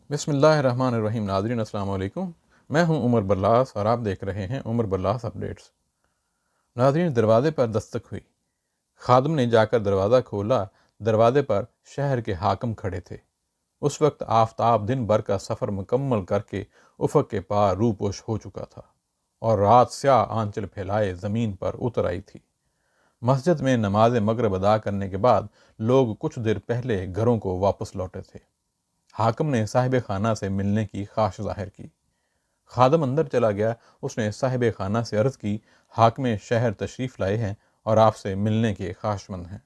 بسم اللہ الرحمن الرحیم۔ ناظرین السلام علیکم، میں ہوں عمر برلاس اور آپ دیکھ رہے ہیں عمر برلاس اپڈیٹس۔ ناظرین، دروازے پر دستک ہوئی، خادم نے جا کر دروازہ کھولا۔ دروازے پر شہر کے حاکم کھڑے تھے۔ اس وقت آفتاب دن بھر کا سفر مکمل کر کے افق کے پار روپوش ہو چکا تھا اور رات سیاہ آنچل پھیلائے زمین پر اتر آئی تھی۔ مسجد میں نماز مغرب ادا کرنے کے بعد لوگ کچھ دیر پہلے گھروں کو واپس لوٹے تھے۔ حاکم نے صاحب خانہ سے ملنے کی خواہش ظاہر کی۔ خادم اندر چلا گیا۔ اس نے صاحب خانہ سے عرض کی، حاکم شہر تشریف لائے ہیں اور آپ سے ملنے کے خواہشمند ہیں،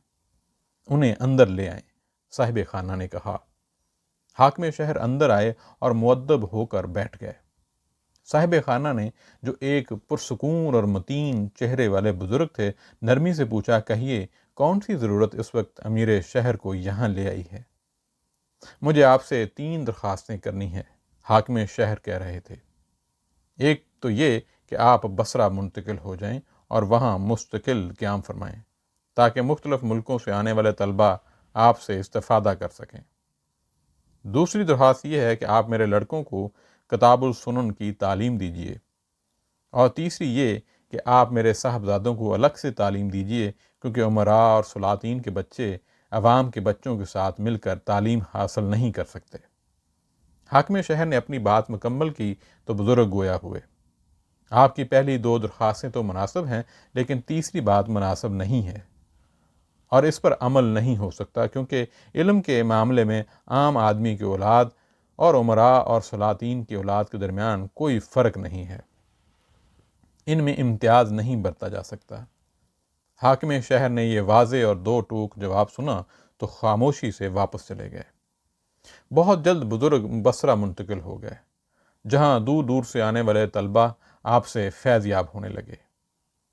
انہیں اندر لے آئیں۔ صاحب خانہ نے کہا۔ حاکم شہر اندر آئے اور مؤدب ہو کر بیٹھ گئے۔ صاحب خانہ نے، جو ایک پرسکون اور متین چہرے والے بزرگ تھے، نرمی سے پوچھا، کہیے کون سی ضرورت اس وقت امیر شہر کو یہاں لے آئی ہے؟ مجھے آپ سے 3 درخواستیں کرنی ہیں، حاکم شہر کہہ رہے تھے۔ ایک تو یہ کہ آپ بصرہ منتقل ہو جائیں اور وہاں مستقل قیام فرمائیں تاکہ مختلف ملکوں سے آنے والے طلبہ آپ سے استفادہ کر سکیں۔ دوسری درخواست یہ ہے کہ آپ میرے لڑکوں کو کتاب السنن کی تعلیم دیجیے، اور تیسری یہ کہ آپ میرے صاحبزادوں کو الگ سے تعلیم دیجیے، کیونکہ امراء اور سلاطین کے بچے عوام کے بچوں کے ساتھ مل کر تعلیم حاصل نہیں کر سکتے۔ حاکم شہر نے اپنی بات مکمل کی تو بزرگ گویا ہوئے، آپ کی پہلی 2 درخواستیں تو مناسب ہیں، لیکن تیسری بات مناسب نہیں ہے اور اس پر عمل نہیں ہو سکتا، کیونکہ علم کے معاملے میں عام آدمی کی اولاد اور امراء اور سلاطین کی اولاد کے درمیان کوئی فرق نہیں ہے، ان میں امتیاز نہیں برتا جا سکتا۔ حاکم شہر نے یہ واضح اور 2 ٹوک جواب سنا تو خاموشی سے واپس چلے گئے۔ بہت جلد بزرگ بصرہ منتقل ہو گئے، جہاں دور دور سے آنے والے طلبہ آپ سے فیض یاب ہونے لگے۔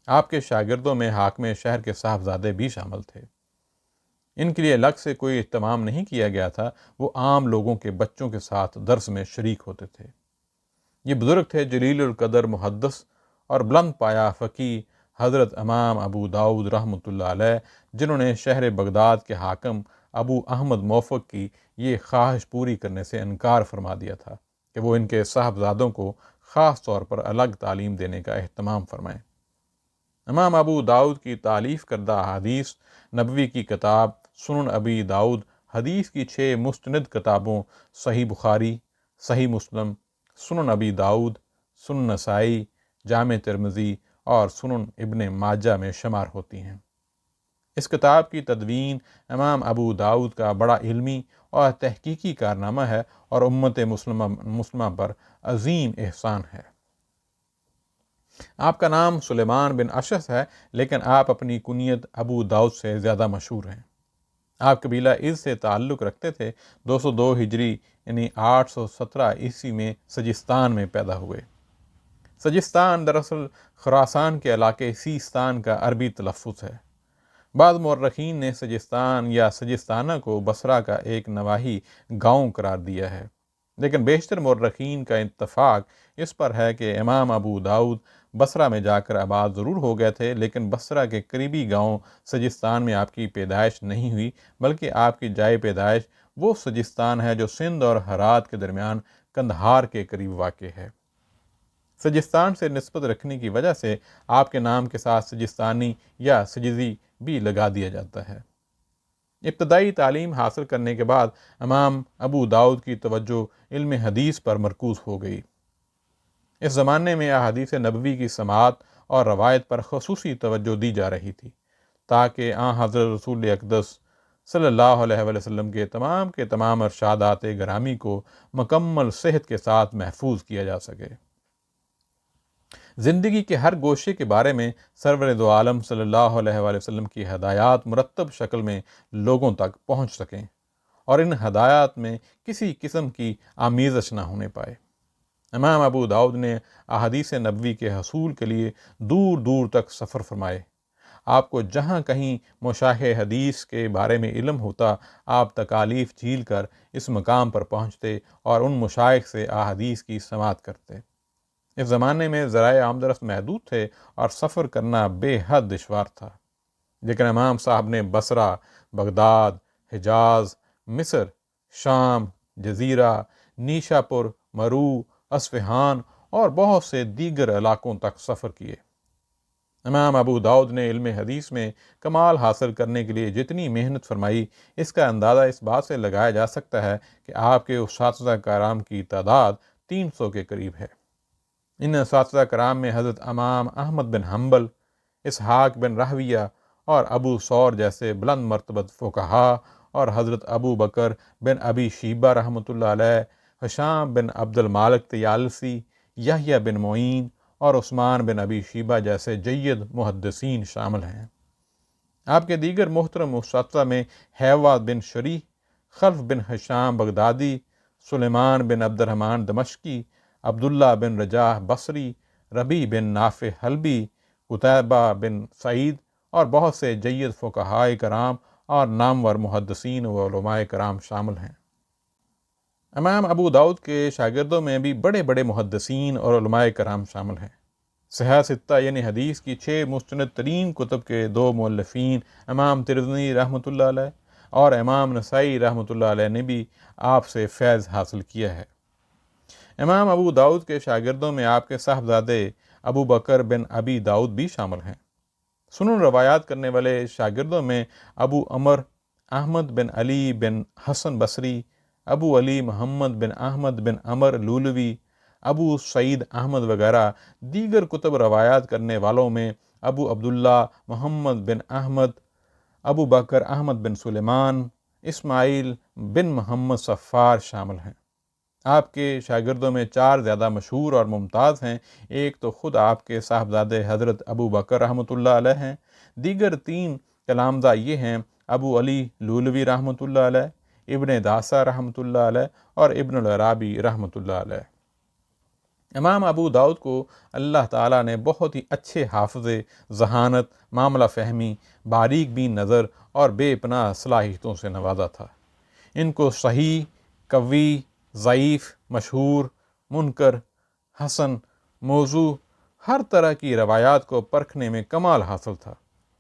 آپ کے شاگردوں میں حاکم شہر کے صاحبزادے بھی شامل تھے۔ ان کے لیے الگ سے کوئی اہتمام نہیں کیا گیا تھا، وہ عام لوگوں کے بچوں کے ساتھ درس میں شریک ہوتے تھے۔ یہ بزرگ تھے جلیل القدر محدث اور بلند پایہ فقیہ حضرت امام ابو داؤد رحمۃ اللہ علیہ، جنہوں نے شہر بغداد کے حاکم ابو احمد موفق کی یہ خواہش پوری کرنے سے انکار فرما دیا تھا کہ وہ ان کے صاحبزادوں کو خاص طور پر الگ تعلیم دینے کا اہتمام فرمائیں۔ امام ابو داؤد کی تالیف کردہ احادیث نبوی کی کتاب سنن ابی داؤد، حدیث کی 6 مستند کتابوں صحیح بخاری، صحیح مسلم، سنن ابی داؤد، سنن نسائی، جامع ترمذی اور سنن ابن ماجہ میں شمار ہوتی ہیں۔ اس کتاب کی تدوین امام ابو داؤد کا بڑا علمی اور تحقیقی کارنامہ ہے اور امت مسلمہ پر عظیم احسان ہے۔ آپ کا نام سلیمان بن اشعث ہے، لیکن آپ اپنی کنیت ابو داؤد سے زیادہ مشہور ہیں۔ آپ قبیلہ از سے تعلق رکھتے تھے۔ 202 ہجری یعنی 817 عیسوی میں سجستان میں پیدا ہوئے۔ سجستان دراصل خراسان کے علاقے سیستان کا عربی تلفظ ہے۔ بعض مورخین نے سجستان یا سجستانہ کو بصرہ کا ایک نواحی گاؤں قرار دیا ہے، لیکن بیشتر مورخین کا اتفاق اس پر ہے کہ امام ابو داؤد بصرہ میں جا کر آباد ضرور ہو گئے تھے، لیکن بصرہ کے قریبی گاؤں سجستان میں آپ کی پیدائش نہیں ہوئی، بلکہ آپ کی جائے پیدائش وہ سجستان ہے جو سندھ اور ہرات کے درمیان کندہار کے قریب واقع ہے۔ سجستان سے نسبت رکھنے کی وجہ سے آپ کے نام کے ساتھ سجستانی یا سجزی بھی لگا دیا جاتا ہے۔ ابتدائی تعلیم حاصل کرنے کے بعد امام ابو داؤد کی توجہ علم حدیث پر مرکوز ہو گئی۔ اس زمانے میں احادیث نبوی کی سماعت اور روایت پر خصوصی توجہ دی جا رہی تھی، تاکہ حضرت رسول اقدس صلی اللہ علیہ وسلم کے تمام ارشادات گرامی کو مکمل صحت کے ساتھ محفوظ کیا جا سکے۔ زندگی کے ہر گوشے کے بارے میں سرور دو عالم صلی اللہ علیہ وسلم کی ہدایات مرتب شکل میں لوگوں تک پہنچ سکیں اور ان ہدایات میں کسی قسم کی آمیزش نہ ہونے پائے۔ امام ابو داؤد نے احادیث نبوی کے حصول کے لیے دور دور تک سفر فرمائے۔ آپ کو جہاں کہیں مشاہ حدیث کے بارے میں علم ہوتا، آپ تکالیف جھیل کر اس مقام پر پہنچتے اور ان مشائخ سے احادیث کی سماعت کرتے۔ اس زمانے میں ذرائع آمدرس محدود تھے اور سفر کرنا بے حد دشوار تھا، لیکن امام صاحب نے بصرہ، بغداد، حجاز، مصر، شام، جزیرہ، نیشاپور، مرو، اصفہان اور بہت سے دیگر علاقوں تک سفر کیے۔ امام ابو داؤد نے علم حدیث میں کمال حاصل کرنے کے لیے جتنی محنت فرمائی، اس کا اندازہ اس بات سے لگایا جا سکتا ہے کہ آپ کے اساتذہ کرام کی تعداد 300 کے قریب ہے۔ ان اساتذہ کرام میں حضرت امام احمد بن حنبل، اسحاق بن راہویہ اور ابو ثور جیسے بلند مرتبت فقہا، اور حضرت ابو بکر بن ابی شیبہ رحمۃ اللہ علیہ، ہشام بن عبد المالک طیالسی، یحییٰ بن معین اور عثمان بن ابی شیبہ جیسے جید محدثین شامل ہیں۔ آپ کے دیگر محترم اساتذہ میں حیوہ بن شریح، خلف بن ہشام بغدادی، سلیمان بن عبد الرحمن دمشقی، عبداللہ بن رجاح بصری، ربیع بن نافع حلبی، قتیبہ بن سعید اور بہت سے جید فقہائے کرام اور نامور محدثین و علماء کرام شامل ہیں۔ امام ابو داؤد کے شاگردوں میں بھی بڑے بڑے محدثین اور علماء کرام شامل ہیں۔ صحیح ستہ یعنی حدیث کی 6 مستند ترین کتب کے 2 مؤلفین امام ترمذی رحمۃ اللہ علیہ اور امام نسائی رحمۃ اللہ علیہ نے بھی آپ سے فیض حاصل کیا ہے۔ امام ابو داؤد کے شاگردوں میں آپ کے صاحبزادے ابو بکر بن ابی داؤد بھی شامل ہیں۔ سنن روایات کرنے والے شاگردوں میں ابو عمر احمد بن علی بن حسن بصری، ابو علی محمد بن احمد بن عمر لولوی، ابو سعید احمد وغیرہ۔ دیگر کتب روایات کرنے والوں میں ابو عبداللہ محمد بن احمد، ابو بکر احمد بن سلیمان، اسماعیل بن محمد صفار شامل ہیں۔ آپ کے شاگردوں میں 4 زیادہ مشہور اور ممتاز ہیں۔ ایک تو خود آپ کے صاحبزادے حضرت ابو بکر رحمۃ اللہ علیہ ہیں، دیگر 3 کلامزہ یہ ہیں: ابو علی لولوی رحمۃ اللہ علیہ، ابن داسہ رحمۃ اللہ علیہ اور ابن العرابی رحمۃ اللہ علیہ۔ امام ابو داؤد کو اللہ تعالیٰ نے بہت ہی اچھے حافظے، ذہانت، معاملہ فہمی، باریک بین نظر اور بے پناہ صلاحیتوں سے نوازا تھا۔ ان کو صحیح، قوی، ضعیف، مشہور، منکر، حسن، موضوع، ہر طرح کی روایات کو پرکھنے میں کمال حاصل تھا۔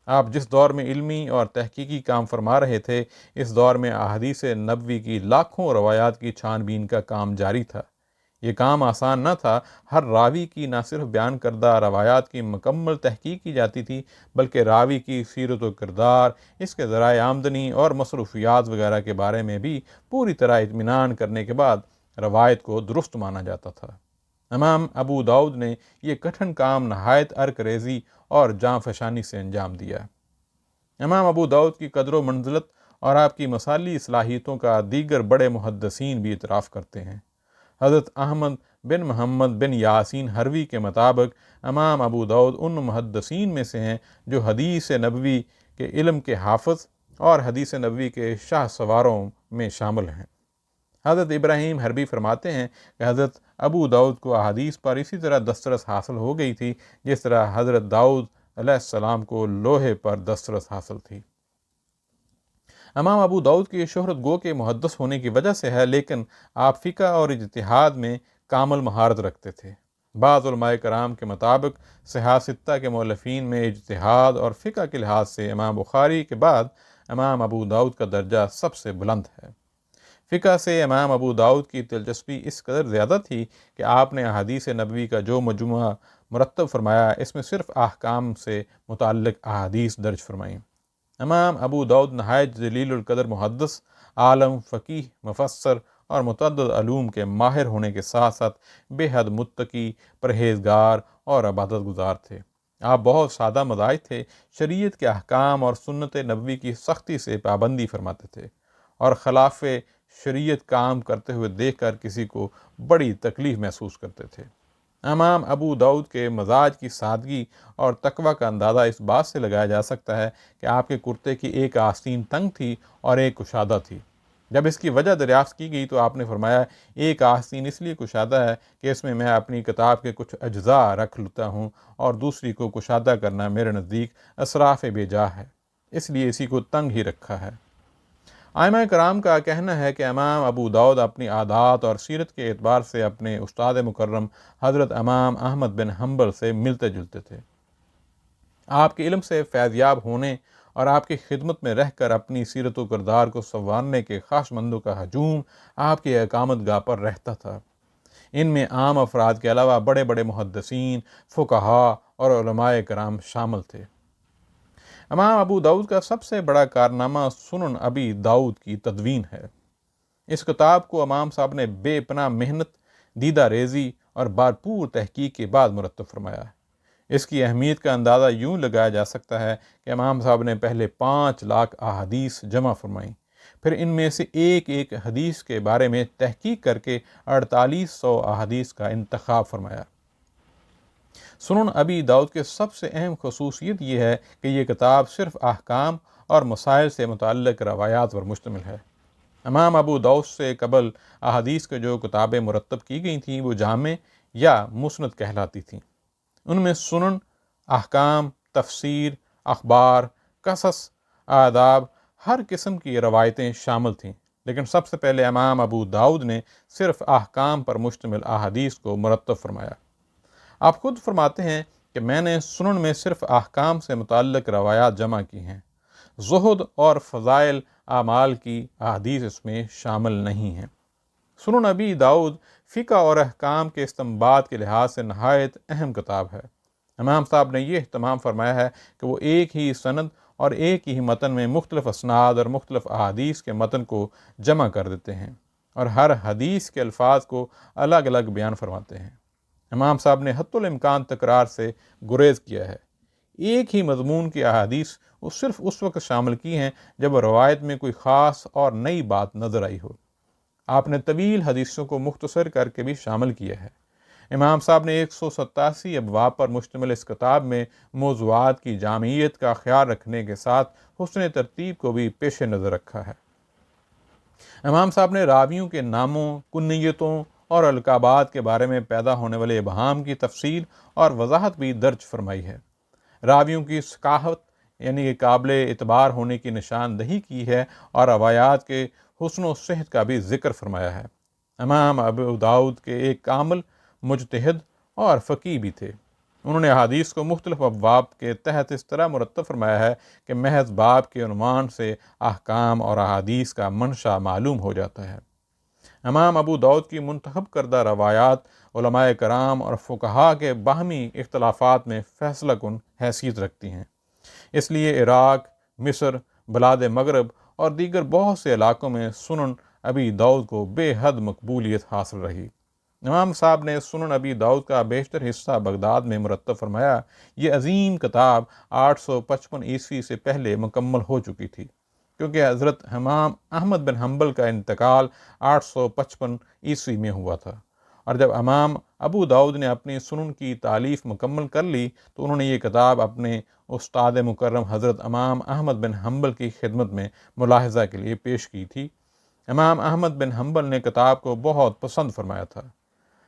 آپ جس دور میں علمی اور تحقیقی کام فرما رہے تھے، اس دور میں احادیث نبوی کی لاکھوں روایات کی چھان بین کا کام جاری تھا۔ یہ کام آسان نہ تھا۔ ہر راوی کی نہ صرف بیان کردہ روایات کی مکمل تحقیق کی جاتی تھی، بلکہ راوی کی سیرت و کردار، اس کے ذرائع آمدنی اور مصروفیات وغیرہ کے بارے میں بھی پوری طرح اطمینان کرنے کے بعد روایت کو درست مانا جاتا تھا۔ امام ابو داؤد نے یہ کٹھن کام نہایت عرق ریزی اور جاں فشانی سے انجام دیا۔ امام ابو داؤد کی قدر و منزلت اور آپ کی مثالی صلاحیتوں کا دیگر بڑے محدثین بھی اعتراف کرتے ہیں۔ حضرت احمد بن محمد بن یاسین ہروی کے مطابق امام ابو داؤد ان محدثین میں سے ہیں جو حدیث نبوی کے علم کے حافظ اور حدیث نبوی کے شاہ سواروں میں شامل ہیں۔ حضرت ابراہیم حربی فرماتے ہیں کہ حضرت ابو داؤد کو احادیث پر اسی طرح دسترس حاصل ہو گئی تھی جس طرح حضرت داؤد علیہ السلام کو لوہے پر دسترس حاصل تھی۔ امام ابو داؤد کی شہرت گو کے محدث ہونے کی وجہ سے ہے، لیکن آپ فقہ اور اجتہاد میں کامل مہارت رکھتے تھے۔ بعض علماء کرام کے مطابق صحیح ستہ کے مؤلفین میں اجتہاد اور فقہ کے لحاظ سے امام بخاری کے بعد امام ابو داؤد کا درجہ سب سے بلند ہے۔ فقہ سے امام ابو داؤد کی دلچسپی اس قدر زیادہ تھی کہ آپ نے احادیث نبوی کا جو مجموعہ مرتب فرمایا، اس میں صرف احکام سے متعلق احادیث درج فرمائیں۔ امام ابو داؤد نہایت جلیل القدر محدث، عالم، فقیہ، مفسر اور متعدد علوم کے ماہر ہونے کے ساتھ ساتھ بے حد متقی، پرہیزگار اور عبادت گزار تھے۔ آپ بہت سادہ مزاج تھے، شریعت کے احکام اور سنت نبوی کی سختی سے پابندی فرماتے تھے اور خلاف شریعت کام کرتے ہوئے دیکھ کر کسی کو بڑی تکلیف محسوس کرتے تھے۔ امام ابو داؤد کے مزاج کی سادگی اور تقوی کا اندازہ اس بات سے لگایا جا سکتا ہے کہ آپ کے کرتے کی ایک آستین تنگ تھی اور ایک کشادہ تھی۔ جب اس کی وجہ دریافت کی گئی تو آپ نے فرمایا، ایک آستین اس لیے کشادہ ہے کہ اس میں اپنی کتاب کے کچھ اجزاء رکھ لیتا ہوں، اور دوسری کو کشادہ کرنا میرے نزدیک اسراف بے جا ہے، اس لیے اسی کو تنگ ہی رکھا ہے۔ ائمہ کرام کا کہنا ہے کہ امام ابو داؤد اپنی عادات اور سیرت کے اعتبار سے اپنے استاد مکرم حضرت امام احمد بن حنبل سے ملتے جلتے تھے۔ آپ کے علم سے فیض یاب ہونے اور آپ کی خدمت میں رہ کر اپنی سیرت و کردار کو سنوارنے کے خواہشمندوں کا ہجوم آپ کی اقامت گاہ پر رہتا تھا۔ ان میں عام افراد کے علاوہ بڑے بڑے محدثین، فقہا اور علماء کرام شامل تھے۔ امام ابو داؤد کا سب سے بڑا کارنامہ سنن ابی داؤد کی تدوین ہے۔ اس کتاب کو امام صاحب نے بے پناہ محنت، دیدہ ریزی اور بھرپور تحقیق کے بعد مرتب فرمایا ہے۔ اس کی اہمیت کا اندازہ یوں لگایا جا سکتا ہے کہ امام صاحب نے پہلے 5 لاکھ احادیث جمع فرمائیں، پھر ان میں سے ایک ایک حدیث کے بارے میں تحقیق کر کے 4800 احادیث کا انتخاب فرمایا۔ سنن ابی داؤد کے سب سے اہم خصوصیت یہ ہے کہ یہ کتاب صرف احکام اور مسائل سے متعلق روایات پر مشتمل ہے۔ امام ابو داؤد سے قبل احادیث کے جو کتابیں مرتب کی گئی تھیں وہ جامع یا مسند کہلاتی تھیں۔ ان میں سنن، احکام، تفسیر، اخبار، قصص، آداب، ہر قسم کی روایتیں شامل تھیں، لیکن سب سے پہلے امام ابو داؤد نے صرف احکام پر مشتمل احادیث کو مرتب فرمایا۔ آپ خود فرماتے ہیں کہ میں نے سنن میں صرف احکام سے متعلق روایات جمع کی ہیں، زہد اور فضائل اعمال کی احادیث اس میں شامل نہیں ہیں۔ سنن ابی داؤد فقہ اور احکام کے استنباط کے لحاظ سے نہایت اہم کتاب ہے۔ امام صاحب نے یہ اہتمام فرمایا ہے کہ وہ ایک ہی سند اور ایک ہی متن میں مختلف اسناد اور مختلف احادیث کے متن کو جمع کر دیتے ہیں اور ہر حدیث کے الفاظ کو الگ الگ بیان فرماتے ہیں۔ امام صاحب نے حتی الامکان تکرار سے گریز کیا ہے۔ ایک ہی مضمون کی احادیث وہ صرف اس وقت شامل کی ہیں جب روایت میں کوئی خاص اور نئی بات نظر آئی ہو۔ آپ نے طویل حدیثوں کو مختصر کر کے بھی شامل کیا ہے۔ امام صاحب نے 187 ابواب پر مشتمل اس کتاب میں موضوعات کی جامعیت کا خیال رکھنے کے ساتھ حسن ترتیب کو بھی پیش نظر رکھا ہے۔ امام صاحب نے راویوں کے ناموں، کنیتوں اور القابات کے بارے میں پیدا ہونے والے ابہام کی تفصیل اور وضاحت بھی درج فرمائی ہے۔ راویوں کی ثقافت یعنی کہ قابل اعتبار ہونے کی نشاندہی کی ہے اور روایات کے حسن و صحت کا بھی ذکر فرمایا ہے۔ امام ابو داؤد کے ایک کامل مجتہد اور فقیہ بھی تھے۔ انہوں نے احادیث کو مختلف ابواب کے تحت اس طرح مرتب فرمایا ہے کہ محض باب کے عنوان سے احکام اور احادیث کا منشا معلوم ہو جاتا ہے۔ امام ابو داؤد کی منتخب کردہ روایات علماء کرام اور فقہا کے باہمی اختلافات میں فیصلہ کن حیثیت رکھتی ہیں۔ اس لیے عراق، مصر، بلاد مغرب اور دیگر بہت سے علاقوں میں سنن ابی داؤد کو بے حد مقبولیت حاصل رہی۔ امام صاحب نے سنن ابی داؤد کا بیشتر حصہ بغداد میں مرتب فرمایا۔ یہ عظیم کتاب 855 عیسوی سے پہلے مکمل ہو چکی تھی، کیونکہ حضرت امام احمد بن حنبل کا انتقال 855 عیسوی میں ہوا تھا، اور جب امام ابو داؤد نے اپنی سنن کی تالیف مکمل کر لی تو انہوں نے یہ کتاب اپنے استاد مکرم حضرت امام احمد بن حنبل کی خدمت میں ملاحظہ کے لیے پیش کی تھی۔ امام احمد بن حنبل نے کتاب کو بہت پسند فرمایا تھا۔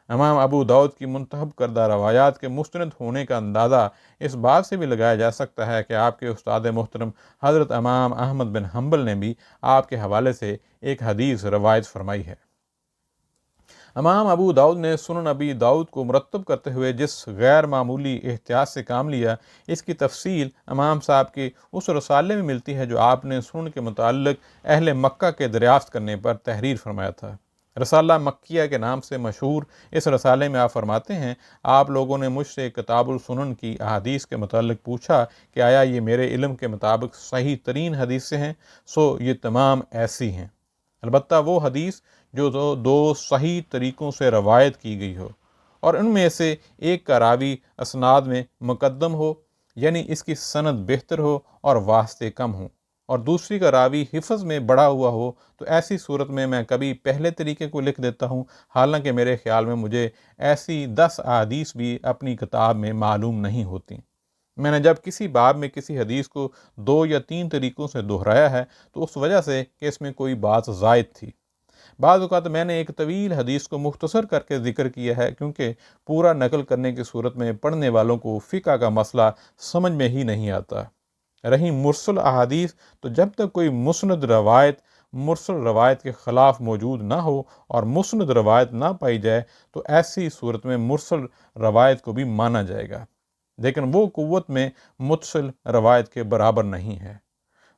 امام ابو داؤد کی منتخب کردہ روایات کے مستند ہونے کا اندازہ اس بات سے بھی لگایا جا سکتا ہے کہ آپ کے استاد محترم حضرت امام احمد بن حنبل نے بھی آپ کے حوالے سے ایک حدیث روایت فرمائی ہے۔ امام ابو داؤد نے سنن ابی داؤد کو مرتب کرتے ہوئے جس غیر معمولی احتیاط سے کام لیا، اس کی تفصیل امام صاحب کے اس رسالے میں ملتی ہے جو آپ نے سنن کے متعلق اہل مکہ کے دریافت کرنے پر تحریر فرمایا تھا۔ رسالہ مکیہ کے نام سے مشہور اس رسالے میں آپ فرماتے ہیں، آپ لوگوں نے مجھ سے کتاب السنن کی احادیث کے متعلق پوچھا کہ آیا یہ میرے علم کے مطابق صحیح ترین حدیثیں ہیں؟ سو یہ تمام ایسی ہیں، البتہ وہ حدیث جو دو صحیح طریقوں سے روایت کی گئی ہو اور ان میں سے ایک کا راوی اسناد میں مقدم ہو، یعنی اس کی سند بہتر ہو اور واسطے کم ہوں، اور دوسری کا راوی حفظ میں بڑا ہوا ہو، تو ایسی صورت میں کبھی پہلے طریقے کو لکھ دیتا ہوں، حالانکہ میرے خیال میں مجھے ایسی 10 احادیث بھی اپنی کتاب میں معلوم نہیں ہوتی۔ میں نے جب کسی باب میں کسی حدیث کو 2 یا 3 طریقوں سے دہرایا ہے تو اس وجہ سے کہ اس میں کوئی بات زائد تھی۔ بعض اوقات میں نے ایک طویل حدیث کو مختصر کر کے ذکر کیا ہے، کیونکہ پورا نقل کرنے کی صورت میں پڑھنے والوں کو فقہ کا مسئلہ سمجھ میں ہی نہیں آتا۔ رہی مرسل احادیث، تو جب تک کوئی مسند روایت مرسل روایت کے خلاف موجود نہ ہو اور مسند روایت نہ پائی جائے تو ایسی صورت میں مرسل روایت کو بھی مانا جائے گا، لیکن وہ قوت میں متصل روایت کے برابر نہیں ہے۔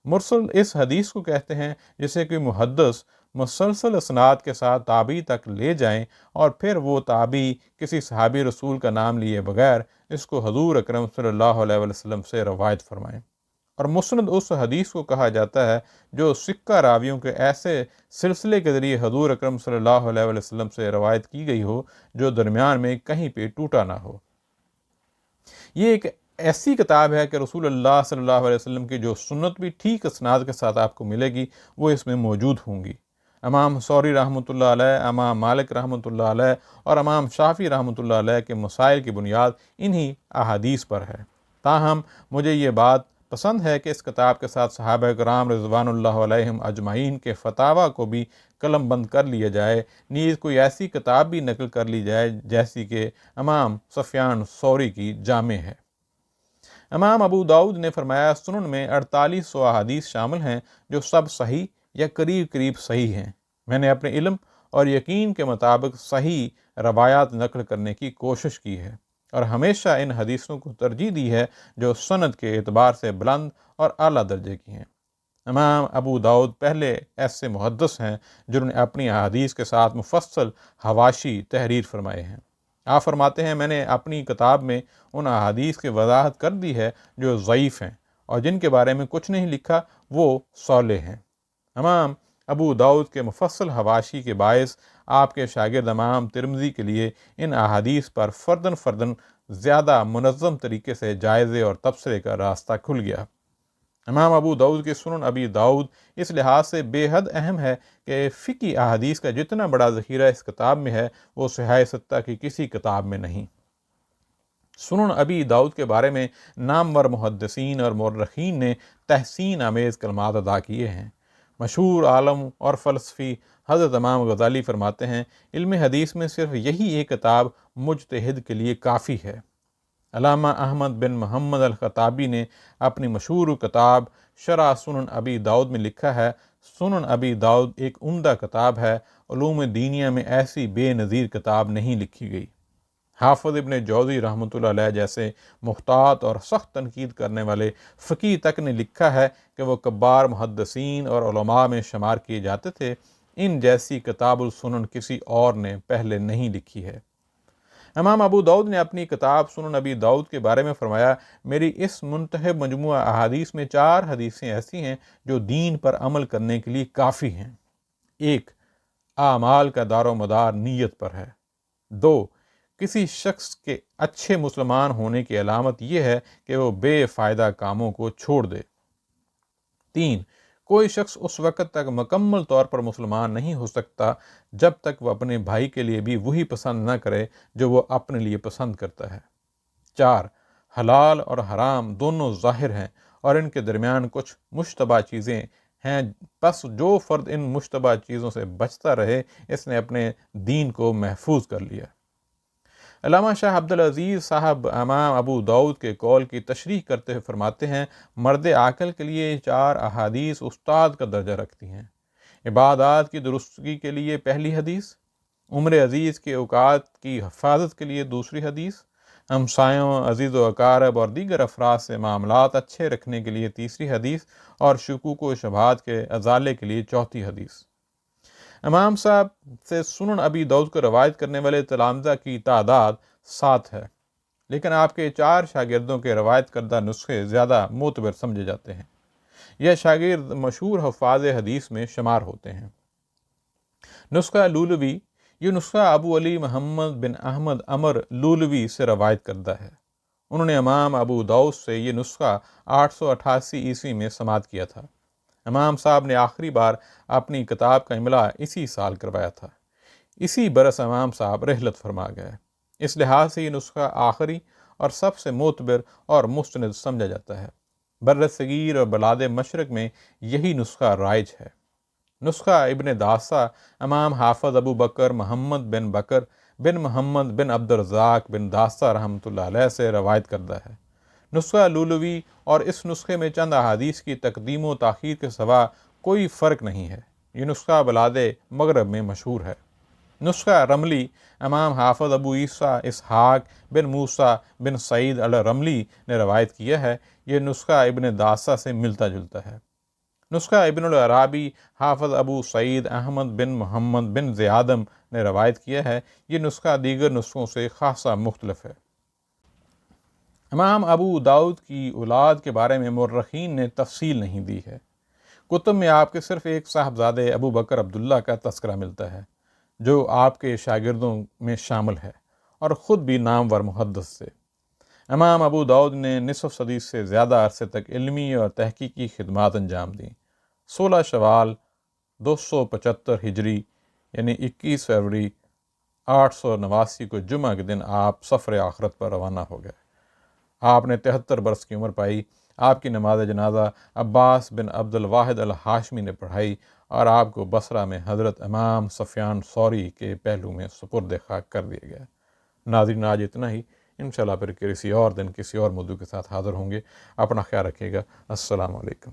مرسل اس حدیث کو کہتے ہیں جسے کوئی محدث مسلسل اسناد کے ساتھ تابعی تک لے جائیں اور پھر وہ تابعی کسی صحابی رسول کا نام لیے بغیر اس کو حضور اکرم صلی اللہ علیہ وسلم سے روایت فرمائیں۔ اور مسند اس حدیث کو کہا جاتا ہے جو سکہ راویوں کے ایسے سلسلے کے ذریعے حضور اکرم صلی اللہ علیہ وسلم سے روایت کی گئی ہو جو درمیان میں کہیں پہ ٹوٹا نہ ہو۔ یہ ایک ایسی کتاب ہے کہ رسول اللہ صلی اللہ علیہ وسلم کی جو سنت بھی ٹھیک اسناد کے ساتھ آپ کو ملے گی وہ اس میں موجود ہوں گی۔ امام ثوری رحمۃ اللہ علیہ، امام مالک رحمۃ اللہ علیہ اور امام شافعی رحمۃ اللہ علیہ کے مسائل کی بنیاد انہی احادیث پر ہے۔ تاہم مجھے یہ بات پسند ہے کہ اس کتاب کے ساتھ صحابہ کرام رضوان اللہ علیہم اجمعین کے فتاویٰ کو بھی قلم بند کر لیا جائے، نیز کوئی ایسی کتاب بھی نقل کر لی جائے جیسی کہ امام سفیان ثوری کی جامع ہے۔ امام ابو داؤد نے فرمایا سنن میں 4800 احادیث شامل ہیں جو سب صحیح یا قریب قریب صحیح ہیں۔ میں نے اپنے علم اور یقین کے مطابق صحیح روایات نقل کرنے کی کوشش کی ہے اور ہمیشہ ان حدیثوں کو ترجیح دی ہے جو سند کے اعتبار سے بلند اور اعلیٰ درجے کی ہیں۔ امام ابو داؤد پہلے ایسے محدث ہیں جنہوں نے اپنی احادیث کے ساتھ مفصل حواشی تحریر فرمائے ہیں۔ آپ فرماتے ہیں میں نے اپنی کتاب میں ان احادیث کی وضاحت کر دی ہے جو ضعیف ہیں اور جن کے بارے میں کچھ نہیں لکھا وہ صالح ہیں۔ امام ابو داؤد کے مفصل حواشی کے باعث آپ کے شاگرد امام ترمذی کے لیے ان احادیث پر فردن فردن زیادہ منظم طریقے سے جائزے اور تبصرے کا راستہ کھل گیا۔ امام ابو داؤد کے سنن ابی داؤد اس لحاظ سے بے حد اہم ہے کہ فقہی احادیث کا جتنا بڑا ذخیرہ اس کتاب میں ہے وہ صحیح ستہ کی کسی کتاب میں نہیں۔ سنن ابی داؤد کے بارے میں نامور محدثین اور مورخین نے تحسین آمیز کلمات ادا کیے ہیں۔ مشہور عالم اور فلسفی حضرت امام غزالی فرماتے ہیں علم حدیث میں صرف یہی ایک کتاب مجتہد کے لیے کافی ہے۔ علامہ احمد بن محمد الخطابی نے اپنی مشہور کتاب شرح سنن ابی داؤد میں لکھا ہے سنن ابی داؤد ایک عمدہ کتاب ہے، علوم دینیہ میں ایسی بے نظیر کتاب نہیں لکھی گئی۔ حافظ ابن جوزی رحمۃ اللہ علیہ جیسے محتاط اور سخت تنقید کرنے والے فقیہ تک نے لکھا ہے کہ وہ کبار محدثین اور علماء میں شمار کیے جاتے تھے۔ ان جیسی کتاب السنن کسی اور نے پہلے نہیں لکھی ہے۔ امام ابو داؤد نے اپنی کتاب سنن ابی داؤد کے بارے میں فرمایا میری اس منتخب مجموعہ احادیث میں 4 حدیثیں ایسی ہیں جو دین پر عمل کرنے کے لیے کافی ہیں۔ 1، اعمال کا دار و مدار نیت پر ہے۔ 2، کسی شخص کے اچھے مسلمان ہونے کی علامت یہ ہے کہ وہ بے فائدہ کاموں کو چھوڑ دے۔ 3، کوئی شخص اس وقت تک مکمل طور پر مسلمان نہیں ہو سکتا جب تک وہ اپنے بھائی کے لیے بھی وہی پسند نہ کرے جو وہ اپنے لیے پسند کرتا ہے۔ 4، حلال اور حرام دونوں ظاہر ہیں اور ان کے درمیان کچھ مشتبہ چیزیں ہیں، بس جو فرد ان مشتبہ چیزوں سے بچتا رہے اس نے اپنے دین کو محفوظ کر لیا۔ علامہ شاہ عبدالعزیز صاحب امام ابو داؤد کے قول کی تشریح کرتے ہوئے فرماتے ہیں مرد عاقل کے لیے 4 احادیث استاد کا درجہ رکھتی ہیں۔ عبادات کی درستگی کے لیے پہلی حدیث، عمر عزیز کے اوقات کی حفاظت کے لیے دوسری حدیث، ہمسایوں عزیز و اقارب اور دیگر افراد سے معاملات اچھے رکھنے کے لیے تیسری حدیث اور شکوک و شبہات کے ازالے کے لیے چوتھی حدیث۔ امام صاحب سے سنن ابی داؤد کو روایت کرنے والے تلامذہ کی تعداد 7 ہے، لیکن آپ کے 4 شاگردوں کے روایت کردہ نسخے زیادہ معتبر سمجھے جاتے ہیں۔ یہ شاگرد مشہور حفاظ حدیث میں شمار ہوتے ہیں۔ نسخہ لولوی، یہ نسخہ ابو علی محمد بن احمد عمر لولوی سے روایت کردہ ہے۔ انہوں نے امام ابو داؤد سے یہ نسخہ 888 عیسوی میں سماعت کیا تھا۔ امام صاحب نے آخری بار اپنی کتاب کا املاء اسی سال کروایا تھا۔ اسی برس امام صاحب رحلت فرما گئے۔ اس لحاظ سے یہ نسخہ آخری اور سب سے معتبر اور مستند سمجھا جاتا ہے۔ بر صغیر اور بلاد مشرق میں یہی نسخہ رائج ہے۔ نسخہ ابن داسہ امام حافظ ابو بکر محمد بن بکر بن محمد بن عبد الرزاق بن داسہ رحمۃ اللہ علیہ سے روایت کردہ ہے۔ نسخہ لولوی اور اس نسخے میں چند احادیث کی تقدیم و تاخیر کے سوا کوئی فرق نہیں ہے۔ یہ نسخہ بلاد مغرب میں مشہور ہے۔ نسخہ رملی امام حافظ ابو عیسیٰ اسحاق بن موسیٰ بن سعید الرملی نے روایت کیا ہے۔ یہ نسخہ ابن داسہ سے ملتا جلتا ہے۔ نسخہ ابن العرابی حافظ ابو سعید احمد بن محمد بن زیادم نے روایت کیا ہے۔ یہ نسخہ دیگر نسخوں سے خاصا مختلف ہے۔ امام ابو داؤد کی اولاد کے بارے میں مورخین نے تفصیل نہیں دی ہے۔ کتب میں آپ کے صرف ایک صاحبزادے ابو بکر عبداللہ کا تذکرہ ملتا ہے، جو آپ کے شاگردوں میں شامل ہے اور خود بھی نامور محدث تھے۔ امام ابو داؤد نے نصف صدی سے زیادہ عرصے تک علمی اور تحقیقی خدمات انجام دیں۔ 16 شوال 275 ہجری یعنی 21 فروری 889 کو جمعہ کے دن آپ سفر آخرت پر روانہ ہو گئے۔ آپ نے 73 برس کی عمر پائی۔ آپ کی نماز جنازہ عباس بن عبد الواحد الہاشمی نے پڑھائی اور آپ کو بصرہ میں حضرت امام سفیان ثوری کے پہلو میں سپرد خاک کر دیا گیا۔ ناظرین، آج اتنا ہی۔ انشاءاللہ پھر کسی اور دن کسی اور موضوع کے ساتھ حاضر ہوں گے۔ اپنا خیال رکھیے گا۔ السلام علیکم۔